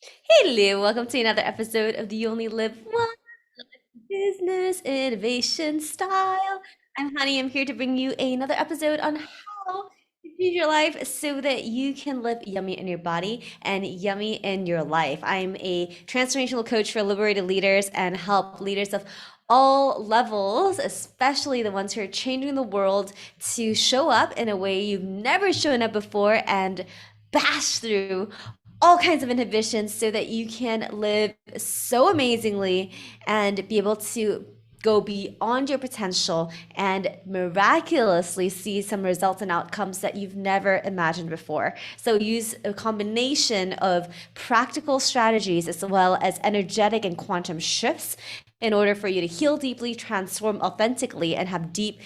Hello, welcome to another episode of the You Only Live One Business Innovation Style. I'm Honey. I'm here to bring you another episode on how to choose your life so that you can live yummy in your body and yummy in your life. I'm a transformational coach for liberated leaders and help leaders of all levels, especially the ones who are changing the world, to show up in a way you've never shown up before and bash through all kinds of inhibitions so that you can live so amazingly and be able to go beyond your potential and miraculously see some results and outcomes that you've never imagined before. So use a combination of practical strategies as well as energetic and quantum shifts in order for you to heal deeply, transform authentically, and have deep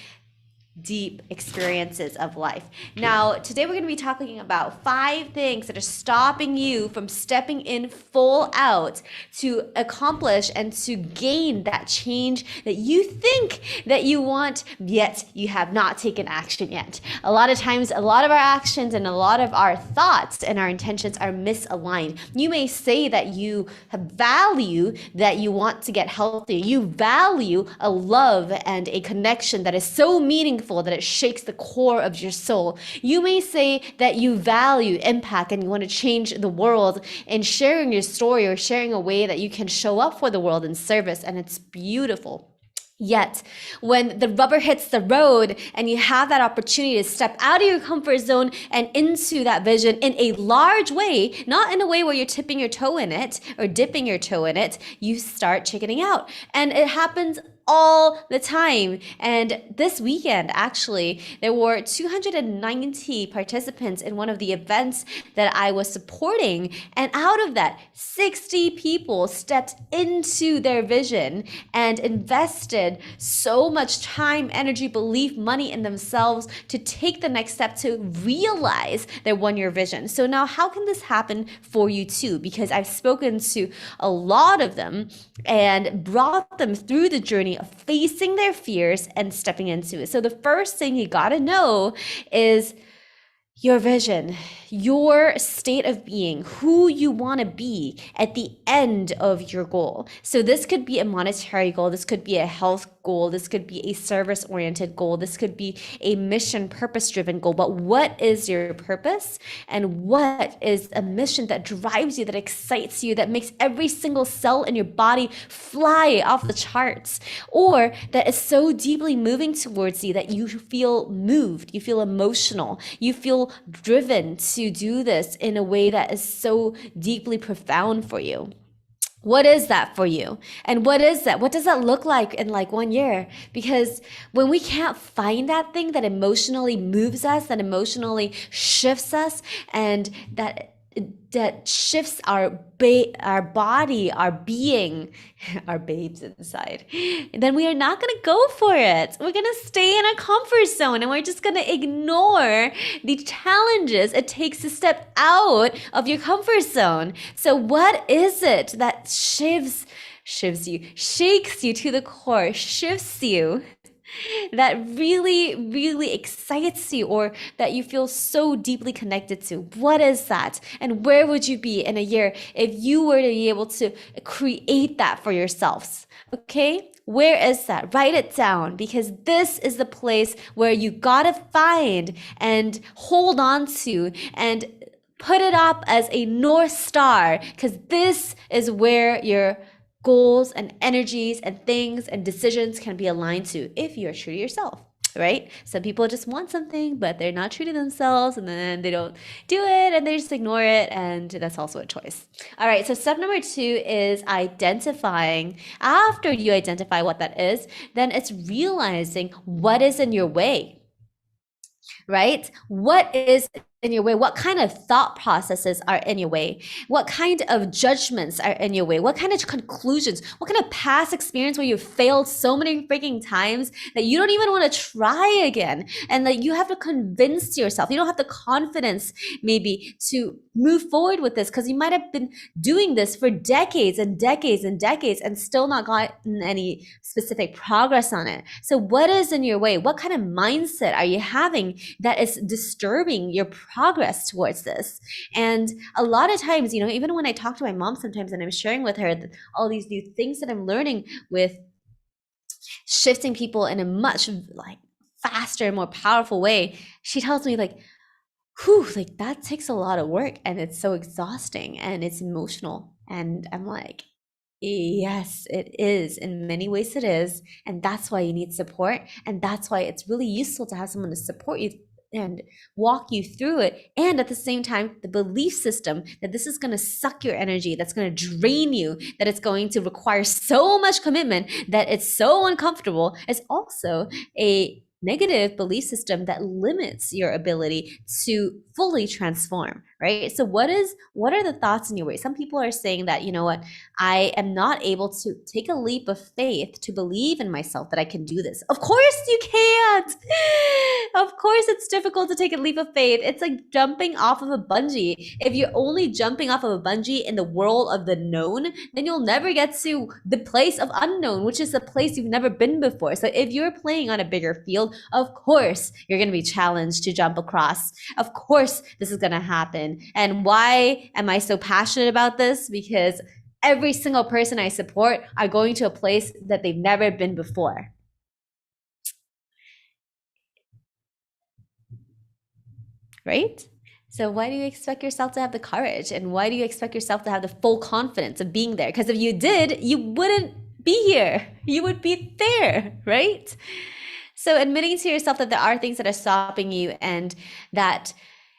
experiences of life. Now, today we're going to be talking about 5 things that are stopping you from stepping in full out to accomplish and to gain that change that you think that you want, yet you have not taken action yet. A lot of times, a lot of our actions and a lot of our thoughts and our intentions are misaligned. You may say that you have value, that you want to get healthy. You value a love and a connection that is so meaningful that it shakes the core of your soul. You may say that you value impact and you want to change the world in sharing your story or sharing a way that you can show up for the world in service, and it's beautiful. Yet, when the rubber hits the road and you have that opportunity to step out of your comfort zone and into that vision in a large way, not in a way where you're tipping your toe in it or dipping your toe in it, you start chickening out. And it happens all the time. And this weekend, actually, there were 290 participants in one of the events that I was supporting. And out of that, 60 people stepped into their vision and invested so much time, energy, belief, money in themselves to take the next step to realize their 1 year vision. So now how can this happen for you too? Because I've spoken to a lot of them and brought them through the journey of facing their fears and stepping into it. So the first thing you got to know is your vision, your state of being, who you want to be at the end of your goal. So this could be a monetary goal, this could be a health goal, this could be a service-oriented goal, this could be a mission purpose-driven goal. But what is your purpose? And what is a mission that drives you, that excites you, that makes every single cell in your body fly off the charts? Or that is so deeply moving towards you that you feel moved, you feel emotional, you feel driven to do this in a way that is so deeply profound for you. What is that for you? And what is that? What does that look like in like 1 year? Because when we can't find that thing that emotionally moves us, that emotionally shifts us, and that shifts our body, our being, our babes inside, then we are not going to go for it. We're going to stay in our comfort zone and we're just going to ignore the challenges it takes to step out of your comfort zone. So what is it that shifts you, shakes you to the core, shifts you, that really excites you, or that you feel so deeply connected to? What is that? And where would you be in a year if you were to be able to create that for yourselves? Okay? Where is that? Write it down, because this is the place where you gotta find and hold on to and put it up as a North Star, because this is where your goals and energies and things and decisions can be aligned to if you're true to yourself, right? Some people just want something, but they're not true to themselves, and then they don't do it and they just ignore it, and that's also a choice. All right, so step number 2 is identifying. After you identify what that is, then it's realizing what is in your way, right? What is in your way? What kind of thought processes are in your way? What kind of judgments are in your way? What kind of conclusions? What kind of past experience where you've failed so many freaking times that you don't even want to try again, and that you have to convince yourself, you don't have the confidence maybe to move forward with this because you might have been doing this for decades and decades and decades and still not gotten any specific progress on it. So what is in your way? What kind of mindset are you having that is disturbing your progress towards this. And a lot of times, even when I talk to my mom sometimes and I'm sharing with her all these new things that I'm learning with shifting people in a much like faster, more powerful way, she tells me like, whew, like that takes a lot of work and it's so exhausting and it's emotional. And I'm like, yes, it is. In many ways, it is. And that's why you need support. And that's why it's really useful to have someone to support you and walk you through it. And at the same time, the belief system that this is going to suck your energy, that's going to drain you, that it's going to require so much commitment, that it's so uncomfortable, is also a negative belief system that limits your ability to fully transform, right? So what are the thoughts in your way? Some people are saying that, you know what, I am not able to take a leap of faith to believe in myself that I can do this. Of course you can't. Of course it's difficult to take a leap of faith. It's like jumping off of a bungee. If you're only jumping off of a bungee in the world of the known, then you'll never get to the place of unknown, which is a place you've never been before. So if you're playing on a bigger field, of course you're going to be challenged to jump across. Of course this is going to happen. And why am I so passionate about this? Because every single person I support are going to a place that they've never been before. Right? So why do you expect yourself to have the courage? And why do you expect yourself to have the full confidence of being there? Because if you did, you wouldn't be here. You would be there, right? So admitting to yourself that there are things that are stopping you and that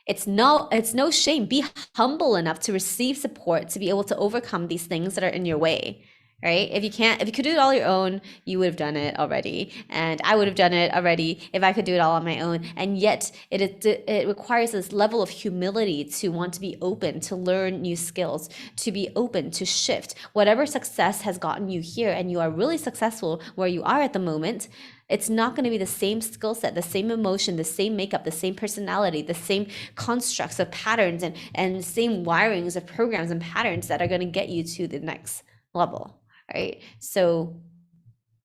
it's no shame. Be humble enough to receive support to be able to overcome these things that are in your way. Right? If you could do it all your own, you would have done it already. And I would have done it already if I could do it all on my own. And yet it requires this level of humility to want to be open, to learn new skills, to be open, to shift. Whatever success has gotten you here and you are really successful where you are at the moment, it's not going to be the same skill set, the same emotion, the same makeup, the same personality, the same constructs of patterns and same wirings of programs and patterns that are going to get you to the next level, right? So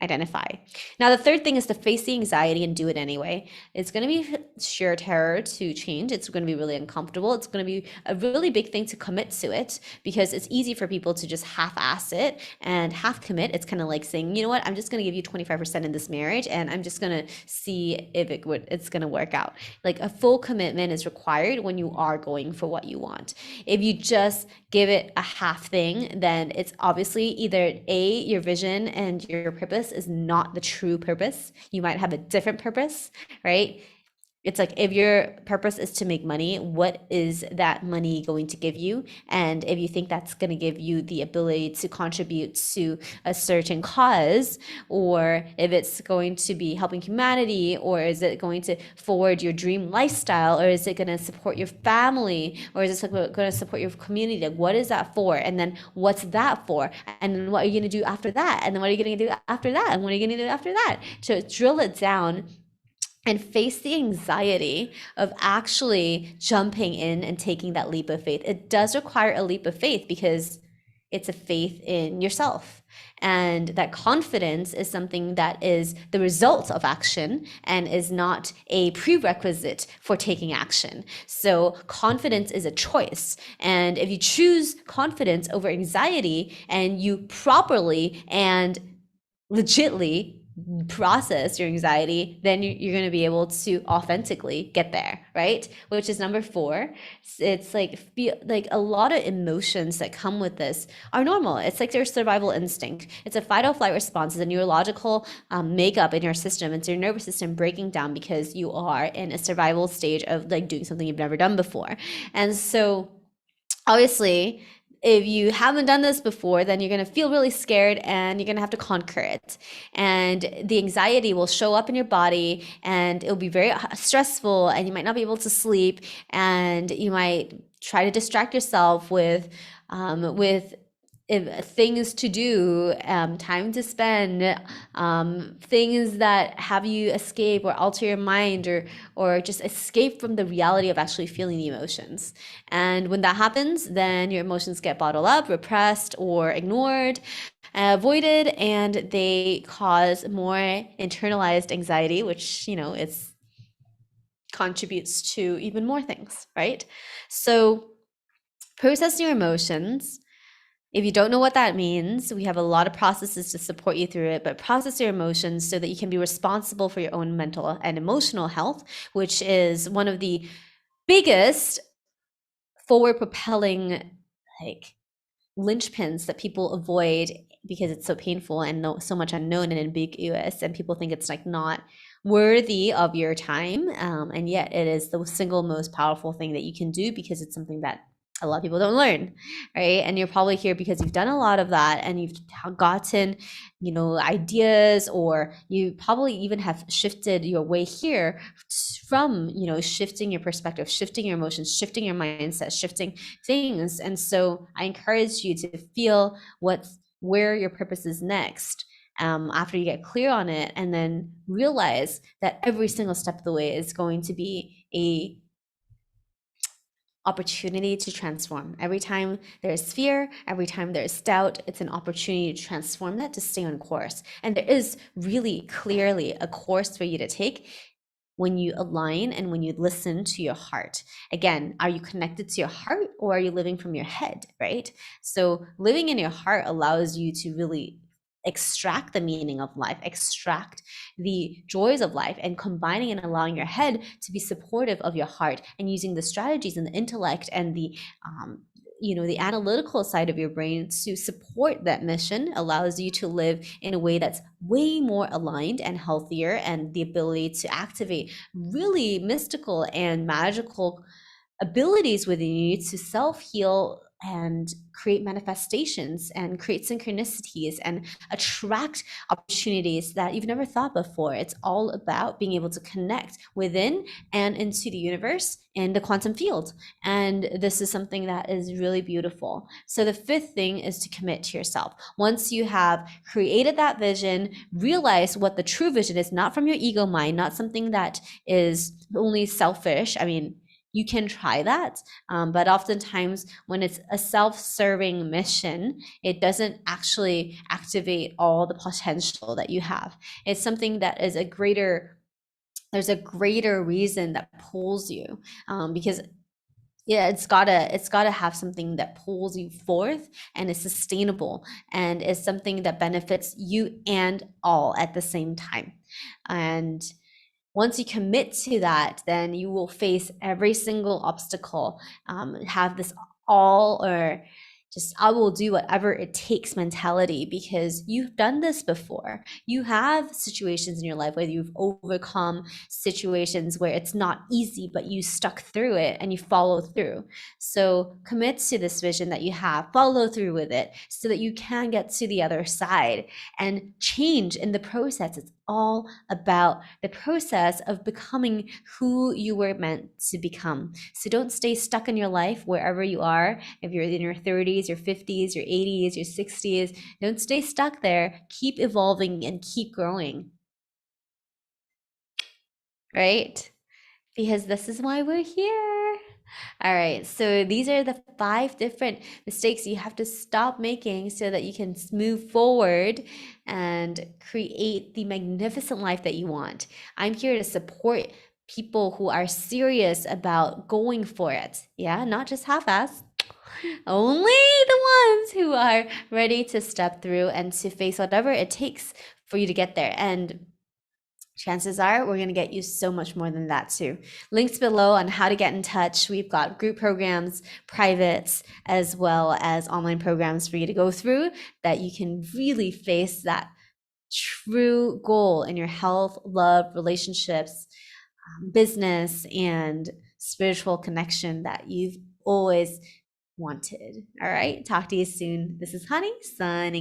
identify. Now, the third thing is to face the anxiety and do it anyway. It's going to be sheer terror to change. It's going to be really uncomfortable. It's going to be a really big thing to commit to it because it's easy for people to just half-ass it and half commit. It's kind of like saying, you know what, I'm just going to give you 25% in this marriage and I'm just going to see if it's going to work out. Like a full commitment is required when you are going for what you want. If you just give it a half thing, then it's obviously either A, your vision and your purpose is not the true purpose. You might have a different purpose, right? It's like if your purpose is to make money, what is that money going to give you? And if you think that's going to give you the ability to contribute to a certain cause, or if it's going to be helping humanity, or is it going to forward your dream lifestyle, or is it going to support your family, or is it going to support your community? Like, what is that for? And then what's that for? And then what are you going to do after that? And then what are you going to do after that? And what are you going to do after that? To drill it down and face the anxiety of actually jumping in and taking that leap of faith. It does require a leap of faith because it's a faith in yourself. And that confidence is something that is the result of action and is not a prerequisite for taking action. So confidence is a choice. And if you choose confidence over anxiety and you properly and legitly process your anxiety, then you're going to be able to authentically get there, right? Which is number 4. It's like a lot of emotions that come with this are normal. It's like your survival instinct. It's a fight or flight response. It's a neurological makeup in your system. It's your nervous system breaking down because you are in a survival stage of like doing something you've never done before. And so obviously, if you haven't done this before, then you're going to feel really scared and you're going to have to conquer it. And the anxiety will show up in your body and it'll be very stressful and you might not be able to sleep and you might try to distract yourself with things to do, time to spend, things that have you escape or alter your mind or just escape from the reality of actually feeling the emotions. And when that happens, then your emotions get bottled up, repressed, or ignored, avoided, and they cause more internalized anxiety, which, it's contributes to even more things, right? So process your emotions. If you don't know what that means, we have a lot of processes to support you through it, but process your emotions so that you can be responsible for your own mental and emotional health, which is one of the biggest forward propelling like linchpins that people avoid because it's so painful and so much unknown and ambiguous, and people think it's like not worthy of your time, and yet it is the single most powerful thing that you can do because it's something that a lot of people don't learn, right? And you're probably here because you've done a lot of that and you've gotten, ideas, or you probably even have shifted your way here from, shifting your perspective, shifting your emotions, shifting your mindset, shifting things. And so I encourage you to feel where your purpose is next, after you get clear on it, and then realize that every single step of the way is going to be a opportunity to transform. Every time there's fear, every time there's doubt, it's an opportunity to transform that, to stay on course. And there is really clearly a course for you to take when you align and when you listen to your heart. Again, are you connected to your heart, or are you living from your head, right? So living in your heart allows you to really extract the meaning of life, extract the joys of life, and combining and allowing your head to be supportive of your heart, and using the strategies and the intellect and the the analytical side of your brain to support that mission allows you to live in a way that's way more aligned and healthier, and the ability to activate really mystical and magical abilities within you to self-heal and create manifestations and create synchronicities and attract opportunities that you've never thought before. It's all about being able to connect within and into the universe in the quantum field. And this is something that is really beautiful. So the fifth thing is to commit to yourself. Once you have created that vision, realize what the true vision is, not from your ego mind, not something that is only selfish. I mean, you can try that, but oftentimes when it's a self-serving mission, it doesn't actually activate all the potential that you have. It's something that is there's a greater reason that pulls you, because it's gotta have something that pulls you forth and is sustainable and is something that benefits you and all at the same time. And once you commit to that, then you will face every single obstacle, have this all or just I will do whatever it takes mentality, because you've done this before. You have situations in your life where you've overcome situations where it's not easy, but you stuck through it and you follow through. So commit to this vision that you have, follow through with it so that you can get to the other side and change in the process. It's all about the process of becoming who you were meant to become. So don't stay stuck in your life wherever you are. If you're in your 30s, your 50s, your 80s, your 60s, don't stay stuck there. Keep evolving and keep growing. Right? Because this is why we're here. All right, so these are the 5 different mistakes you have to stop making so that you can move forward and create the magnificent life that you want. I'm here to support people who are serious about going for it. Yeah, not just half-ass. Only the ones who are ready to step through and to face whatever it takes for you to get there. And chances are we're going to get you so much more than that too. Links below on how to get in touch. We've got group programs, privates, as well as online programs for you to go through that you can really face that true goal in your health, love, relationships, business, and spiritual connection that you've always wanted. All right, talk to you soon. This is Honey signing